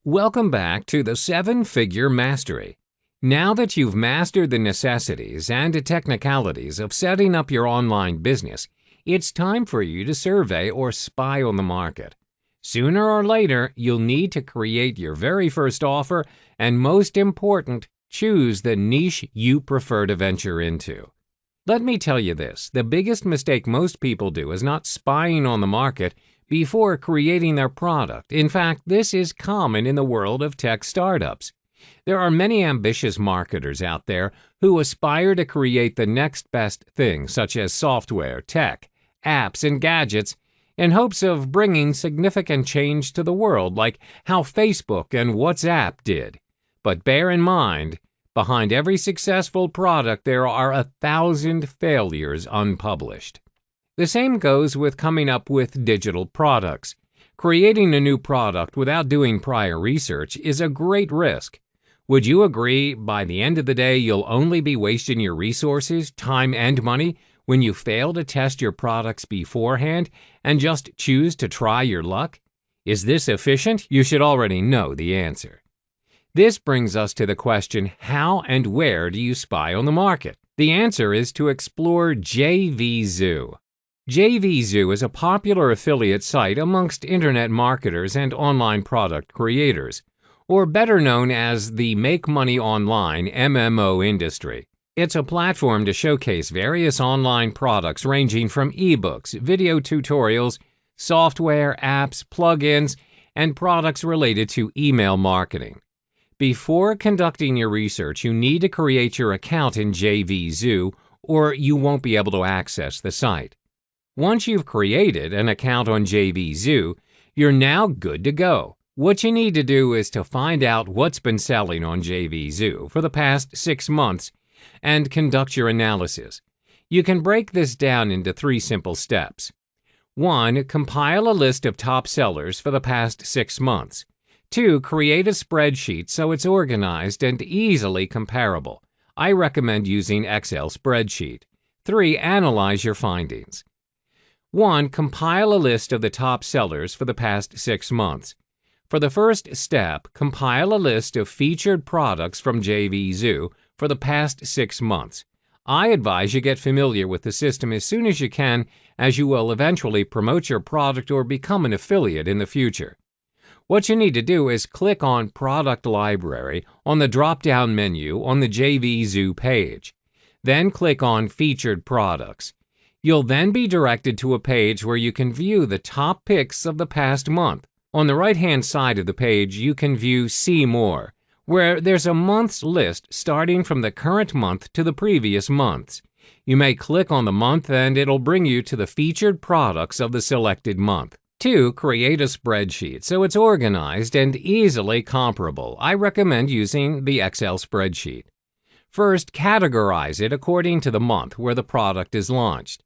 Welcome back to the Seven-Figure Mastery. Now that you've mastered the necessities and technicalities of setting up your online business, it's time for you to survey or spy on the market. Sooner or later, you'll need to create your very first offer and, most important, choose the niche you prefer to venture into. Let me tell you this, the biggest mistake most people do is not spying on the market before creating their product. In fact, this is common in the world of tech startups. There are many ambitious marketers out there who aspire to create the next best thing, such as software, tech, apps, and gadgets, in hopes of bringing significant change to the world, like how Facebook and WhatsApp did. But bear in mind, behind every successful product, there are 1,000 failures unpublished. The same goes with coming up with digital products. Creating a new product without doing prior research is a great risk. Would you agree, by the end of the day, you'll only be wasting your resources, time, and money when you fail to test your products beforehand and just choose to try your luck? Is this efficient? You should already know the answer. This brings us to the question, how and where do you spy on the market? The answer is to explore JVZoo. JVZoo is a popular affiliate site amongst internet marketers and online product creators, or better known as the Make Money Online MMO industry. It's a platform to showcase various online products ranging from ebooks, video tutorials, software, apps, plugins, and products related to email marketing. Before conducting your research, you need to create your account in JVZoo, or you won't be able to access the site. Once you've created an account on JVZoo, you're now good to go. What you need to do is to find out what's been selling on JVZoo for the past 6 months and conduct your analysis. You can break this down into 3 simple steps. 1. Compile a list of top sellers for the past 6 months. 2. Create a spreadsheet so it's organized and easily comparable. I recommend using Excel spreadsheet. 3. Analyze your findings. 1. Compile a list of the top sellers for the past 6 months. For the first step, compile a list of featured products from JVZoo for the past 6 months. I advise you get familiar with the system as soon as you can, as you will eventually promote your product or become an affiliate in the future. What you need to do is click on Product Library on the drop-down menu on the JVZoo page. Then click on Featured Products. You'll then be directed to a page where you can view the top picks of the past month. On the right-hand side of the page, you can view See More, where there's a month's list starting from the current month to the previous months. You may click on the month and it'll bring you to the featured products of the selected month. 2. Create a spreadsheet so it's organized and easily comparable. I recommend using the Excel spreadsheet. First, categorize it according to the month where the product is launched.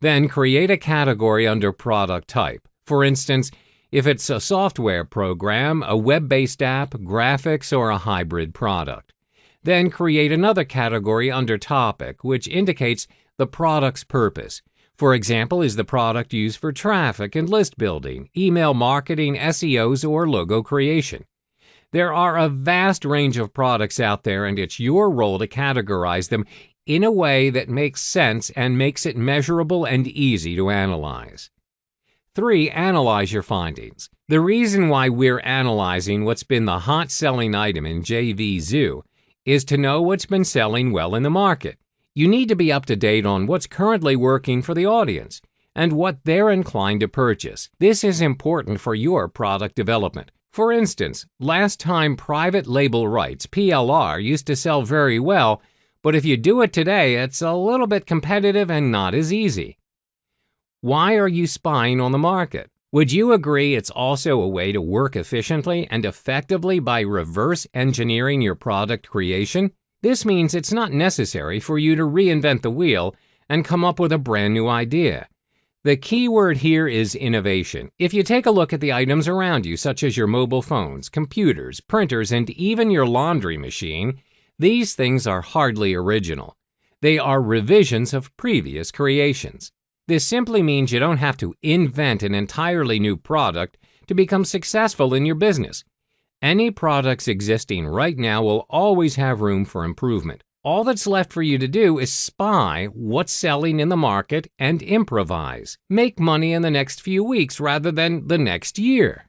Then create a category under product type. For instance, if it's a software program, a web-based app, graphics, or a hybrid product. Then create another category under topic, which indicates the product's purpose. For example, is the product used for traffic and list building, email marketing, SEOs, or logo creation? There are a vast range of products out there, and it's your role to categorize them in a way that makes sense and makes it measurable and easy to analyze. 3. Analyze your findings. The reason why we're analyzing what's been the hot-selling item in JVZoo is to know what's been selling well in the market. You need to be up to date on what's currently working for the audience and what they're inclined to purchase. This is important for your product development. For instance, last time private label rights, PLR, used to sell very well, but if you do it today, it's a little bit competitive and not as easy. Why are you spying on the market? Would you agree it's also a way to work efficiently and effectively by reverse engineering your product creation? This means it's not necessary for you to reinvent the wheel and come up with a brand new idea. The key word here is innovation. If you take a look at the items around you, such as your mobile phones, computers, printers, and even your laundry machine, these things are hardly original. They are revisions of previous creations. This simply means you don't have to invent an entirely new product to become successful in your business. Any products existing right now will always have room for improvement. All that's left for you to do is spy what's selling in the market and improvise. Make money in the next few weeks rather than the next year.